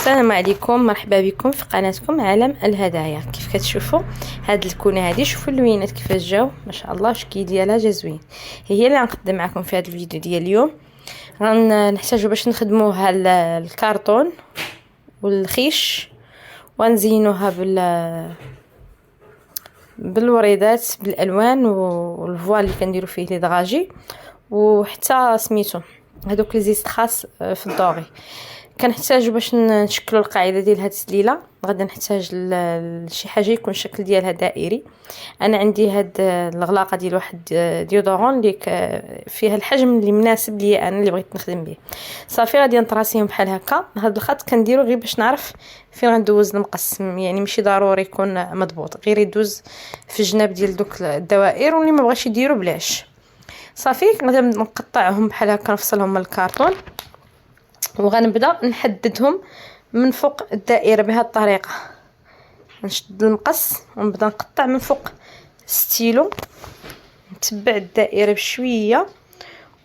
السلام عليكم، مرحبا بكم في قناتكم عالم الهدايا. كيف كتشوفوا هاد الكونه هذه، شوفوا اللوينات كيفاش جاو ما شاء الله، الشكل ديالها جا زوين. هي اللي غنقدم معكم في هذا الفيديو ديال اليوم. غنحتاجوا باش نخدموها الكرتون والخيش، ونزينوها بالوريدات بالالوان والفوال اللي كنديروا فيه لي دراجي، وحتى سميتو هذوك لي زيست خاص في الدوغي. كنحتاجوا باش نشكلوا القاعده ديال هاد السليله، غادي نحتاج لشي حاجه يكون الشكل ديالها دائري. انا عندي هاد الغلاقه ديال واحد ديودورون اللي فيها الحجم اللي مناسب ليا انا اللي بغيت نخدم به. صافي غادي نطراسيهم بحال هكا. هاد الخط كنديرو غير باش نعرف فين غندوز المقص، يعني ماشي ضروري يكون مضبوط، غير يدوز في الجناب ديال دوك الدوائر، واللي ما بغاش يديرو بلاش. صافي غادي نقطعهم بحال هكا، نفصلهم من الكرتون، وغنبدا نحددهم من فوق الدائره بهذه الطريقه. نشد المقص ونبدا نقطع من فوق ستيلو، نتبع الدائره بشويه،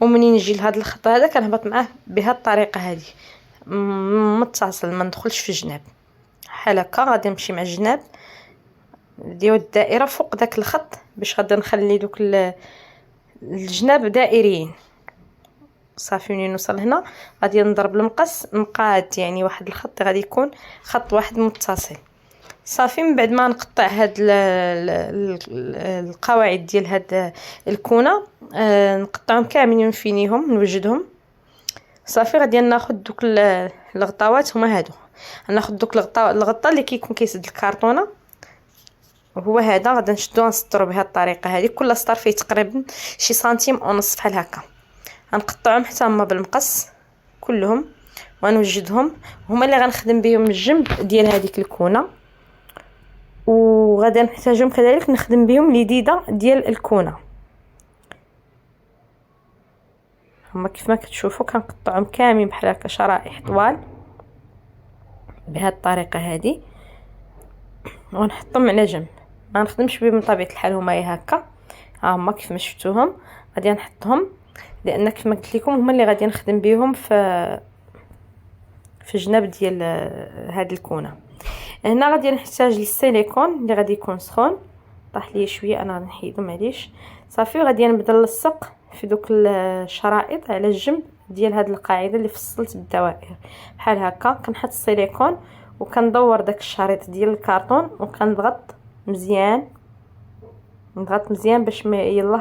ومنين نجي لهذا الخط هذا كنهبط معاه بهذه الطريقه هذه متصل، ما ندخلش في الجناب بحال هكا. غادي نمشي مع الجناب ديال الدائره فوق داك الخط، باش غادي نخلي دوك الجناب دائريين. صافي منين نوصل هنا غادي نضرب المقص مقاد، يعني واحد الخط غادي يكون خط واحد متصل. صافي من بعد ما نقطع هاد القواعد ديال هاد الكونه، نقطعهم كاملين ونفينيهم نوجدهم. صافي غادي ناخذ دوك الغطاوات، هما هادو. ناخذ دوك الغطاء اللي كيكون كيسد الكرتونه، وهو هذا. غادي نشدو نسطرو بهذه الطريقه هذه، كل سطر فيه تقريبا شي سنتيم ونص بحال هكا. غنقطعهم حتى هما بالمقص كلهم ونوجدهم، هما اللي غنخدم بهم الجنب ديال هذيك الكونه. وغادي نحتاجهم كذلك نخدم بهم اليديده ديال الكونه. هما كيف ما كتشوفوا كنقطعهم كاملين بحال هكا شرائح طوال بهذه الطريقه هذه، ونحطهم على جنب. ما نخدمش بهم بطبيعه الحال، هما هكا ها هما كيف ما شفتوهم. غادي نحطهم لان كيف ما قلت لكم هما اللي غادي نخدم بهم في الجناب ديال هاد الكونه. هنا غادي نحتاج للسيليكون اللي غادي يكون سخون، طاح لي شويه، انا غنحيدو معليش. صافي غادي نبدا نلصق في دوك الشرائط على الجنب ديال هاد القاعده اللي فصلت بالدوائر بحال هكا. كنحط السيليكون وكندور داك الشريط ديال الكرتون، وكنضغط مزيان، نضغط مزيان باش ما يلاه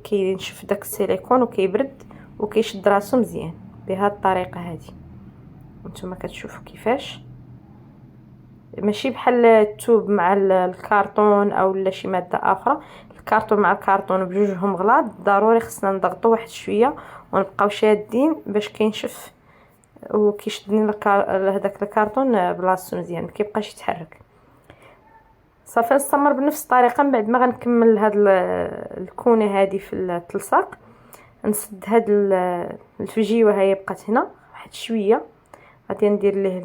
كينشف داك السيليكون وكيبرد وكيشد راسو مزيان بهذه الطريقه هذه. نتوما كتشوفوا كيفاش، ماشي بحال التوب مع الكرتون او لا شي ماده اخرى. الكرتون مع الكرتون بجوجهم غلاط، ضروري خصنا نضغطوا واحد شويه ونبقاو شادين باش كينشف وكيشد لنا هذاك الكرتون بلاصتو مزيان، ما كيبقاش يتحرك. صافي نستمر بنفس الطريقه. من بعد ما غنكمل هاد الكونه هذه في التلصاق، نسد هاد الفجيوه هي بقات هنا واحد شويه، غادي ندير ليه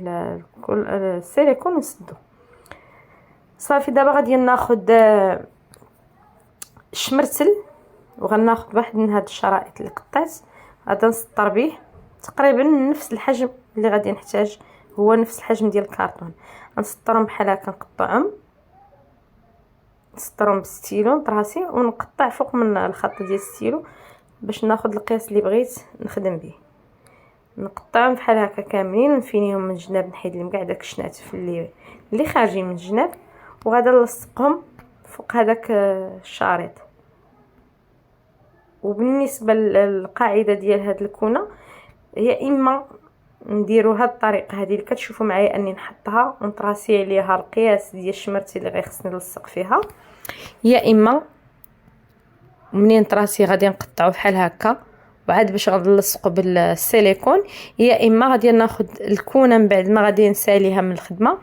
السيليكون ونسدو. صافي دابا غادي ناخذ الشمرتل، وغناخذ واحد من هاد الشرائط اللي قطعت، غادي نسطر به تقريبا نفس الحجم اللي غادي نحتاج، هو نفس الحجم ديال الكرتون. نسطرهم بحال هكا، نقطعهم، نسطرهم بالستيلو نطراسي، ونقطع فوق من الخط ديال الستيلو باش ناخذ القياس اللي بغيت نخدم به. نقطعهم بحال هكا كاملين ونفينيهم من الجناب، نحيد لهم كاع داك الشناتف اللي خارجين من الجناب، وغادا نلصقهم فوق هذاك الشريط. وبالنسبه للقاعده ديال هاد الكونه، هي اما نديروا هاد الطريقه هذه اللي كتشوفوا معايا اني نحطها ونطراسي عليها القياس ديال الشمرتي اللي غيخصني نلصق فيها، يا اما منين نطراسي غادي نقطعوا بحال هكا وعاد باش غادي نلصقوا بالسيليكون، يا اما غادي ناخذ الكونه من بعد ما غادي نساليها من الخدمه،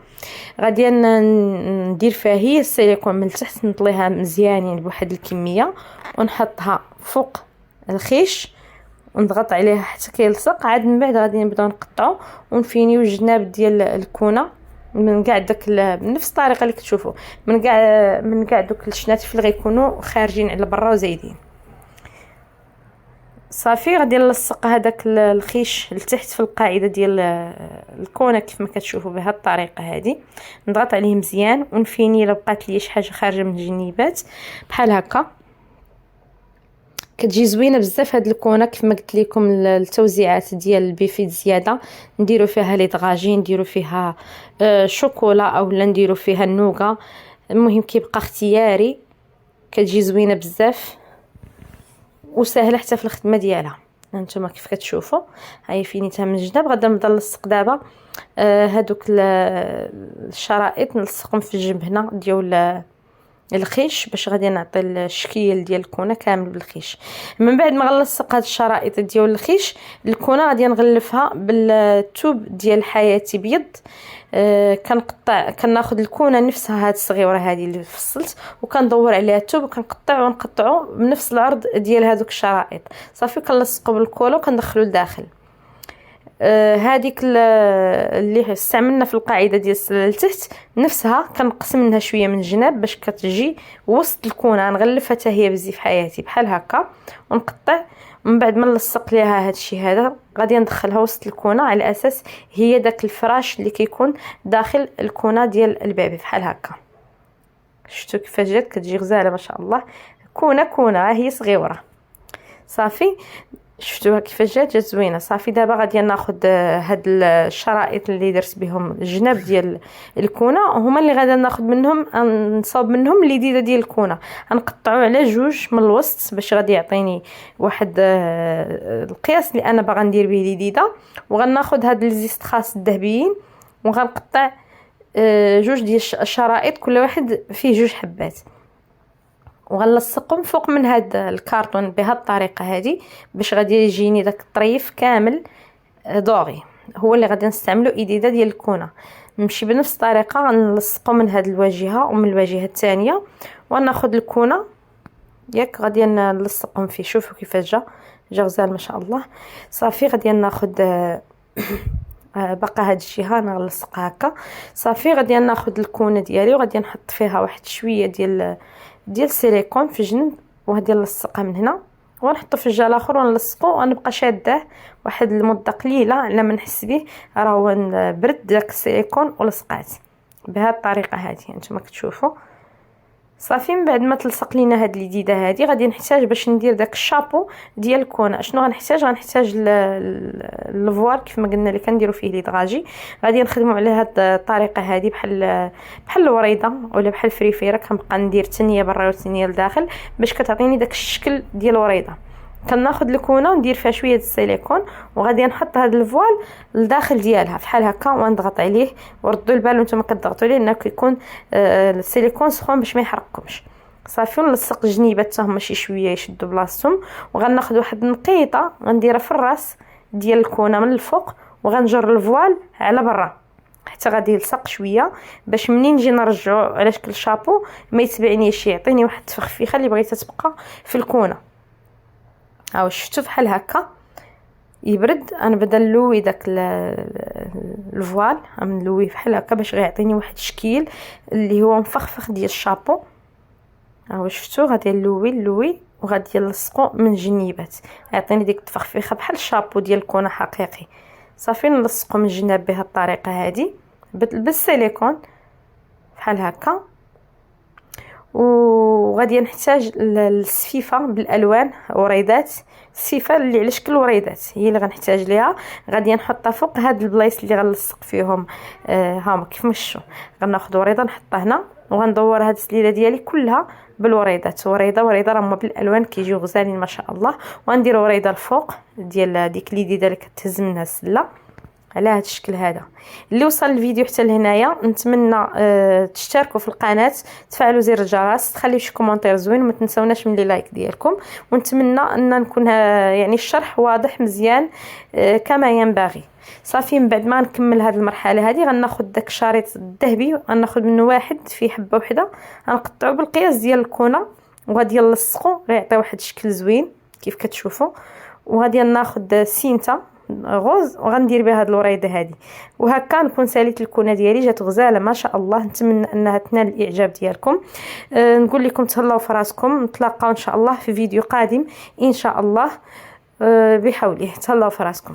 غادي ندير فيها هي السيليكون من التحت، نطليها مزيانين بواحد الكميه ونحطها فوق الخيش ونضغط عليها حتى كيلصق. عاد من بعد غادي نبداو نقطعوا ونفينيو الجناب ديال الكونه من كاع داك بنفس الطريقه اللي كتشوفوا، من كاع دوك الشناتف اللي غيكونوا خارجين على برا وزايدين. صافي غادي نلصق هذاك الخيش لتحت في القاعده ديال الكونه كيف ما كتشوفوا بهذه الطريقه هذه. نضغط عليه مزيان ونفيني الا بقات لي شي حاجه خارجه من الجنيبات بحال هكا. كتجي زوينه بزاف هاد الكونه كيف ما قلت لكم. التوزيعات ديال البيفيت زياده نديروا فيها لي دغاجين، نديروا فيها شوكولا اولا نديروا فيها النوغا، المهم كيبقى اختياري. كتجي زوينه بزاف وسهله حتى في الخدمه ديالها. هانتوما كيف كتشوفوا هاي فينيتها من الجناب. غادا نبدا نلصق دابا هادوك الشرائط نلصقهم في الجنب هنا ديال الخيش باش غادي نعطي الشكل ديال الكونه كامل بالخيش. من بعد ما غنلصق هاد الشرائط ديال الخيش الكونه غادي نغلفها بالثوب ديال حياتي بيض. كناخذ الكونه نفسها هاد الصغيره هذه اللي فصلت وكندور عليها الثوب ونقطعو بنفس العرض ديال هذوك الشرائط. صافي كنلصقو بالكولا وكندخلو لداخل. هذيك اللي استعملنا في القاعده ديال لتحت نفسها كنقسم منها شويه من الجناب باش كتجي وسط الكونه. نغلفها حتى هي بزيف حياتي بحال هكا ونقطع. من بعد ما نلصق ليها هادشي هذا غادي ندخلها وسط الكونه على اساس هي داك الفراش اللي كيكون داخل الكونه ديال البيبي بحال هكا. شفتوا كيفاش جات كتجي غزاله ما شاء الله. كونه هي صغيره. صافي شفتوها كيفاش جات زوينه. صافي دابا غادي ناخذ هاد الشرائط اللي درت بهم الجناب ديال الكونه هما اللي غادي ناخذ منهم نصاوب منهم اليديده ديال الكونه. غنقطعوا على جوج من الوسط باش غادي يعطيني واحد القياس اللي انا باغا ندير به اليديده. وغناخذ هاد الزيست خاص الذهبيين وغنقطع جوج ديال الشرائط كل واحد فيه جوج حبات وغنلصقهم فوق من هذا الكارطون بهذه الطريقه هذه باش غادي يجيني داك الطريف كامل دوغي. هو اللي غادي نستعملو ايديده ديال الكونه. نمشي بنفس الطريقه غنلصقو من هذه الواجهه ومن الواجهه الثانيه وناخذ الكونه ياك غادي نلصقهم فيه. شوفوا كيفاش جا غزال ما شاء الله. صافي غادي ناخذ بقى هاد الجهه نلصقها هكا. صافي غادي ناخذ الكونه ديالي وغادي نحط فيها واحد شويه ديال السيليكون في جنب وغادي نلصقها من هنا ونحطو في الجهه الاخر ونلصقو ونبقى شاداه واحد المده قليله على ما نحس به راه برد داك السيليكون ولصقات بهذه الطريقه هذه انتما كتشوفوا. صافي من بعد ما تلصق لينا هاد اليديده هذه غادي نحتاج باش ندير داك الشابو ديال الكونه. شنو غنحتاج الفوار كيف ما قلنا اللي كنديروا فيه لي دغاجي. غادي نخدموا على هاد الطريقه هذه بحال الوريده ولا بحال الفريفيره. كنبقى ندير تنيه برا وتنيه لداخل باش كتعطيني داك الشكل ديال الوريده. كناخذ الكونه وندير فيها شويه السيليكون وغادي نحط هذا الفوال لداخل ديالها بحال هكا ونضغط عليه. وردوا البال وانتم كتضغطوا عليه لانه كيكون السيليكون سخون باش ما يحرقكمش. صافي نلصق الجنيبات حتى هما شي شويه يشدوا بلاصتهم. وغناخذ واحد النقيطه غنديرها في الراس ديال الكونه من الفوق وغنجر الفوال على برا حتى غادي يلصق شويه باش منين نجي نرجعو على شكل شابو ما يتبعنيش يعطيني واحد التفخفيخه اللي بغيتها تبقى في الكونه. هاو شفتوا بحال هكا يبرد. انا بدل نلوي داك الفوال نلويه بحال هكا باش غيعطيني واحد الشكل اللي هو مفخفخ ديال الشابو. هاو شفتوا غادي نلوي وغادي نلصقو من الجنيبات يعطيني ديك التفخفيخه بحال الشابو ديال الكونه حقيقي. صافي نلصقو من الجناب بهذه الطريقه هذه بالسيليكون بحال هكا. وغادي نحتاج السفيفه بالالوان وريدات. السفيفه اللي على شكل وريدات هي اللي غنحتاج ليها. غادي نحطها فوق هاد البلايص اللي غنلصق فيهم هاهما كيف ما شفتوا. غناخذ وريده نحطها هنا وغندور هاد السليله ديالي كلها بالوريدات. وريده راه هما بالالوان كيجيو غزالين ما شاء الله. وندير وريده الفوق ديال ديك اليديده اللي كتهز منها السله على هذا الشكل هذا. اللي وصل الفيديو حتى لهنايا نتمنى تشتركوا في القناه تفعلوا زر الجرس تخليو شي كومونتير زوين وما تنساوناش من لي لايك ديالكم. ونتمنى ان نكون يعني الشرح واضح مزيان كما ينبغي. صافي من بعد ما نكمل هذه المرحله هذه غناخذ داك الشريط الذهبي غناخذ منه واحد فيه حبه وحده غنقطعو بالقياس ديال الكونه وغادي نلصقو غيعطي واحد الشكل زوين كيف كتشوفوا. وغادي ناخذ سينتا غوز وغندير بها هاد الوريده هذه. وهكا نكون ساليت الكونه ديالي جات غزاله ما شاء الله. نتمنى انها تنال الاعجاب ديالكم. نقول لكم تهلاو في راسكم. نتلاقاو ان شاء الله في فيديو قادم ان شاء الله. بحوله. تهلاو في راسكم.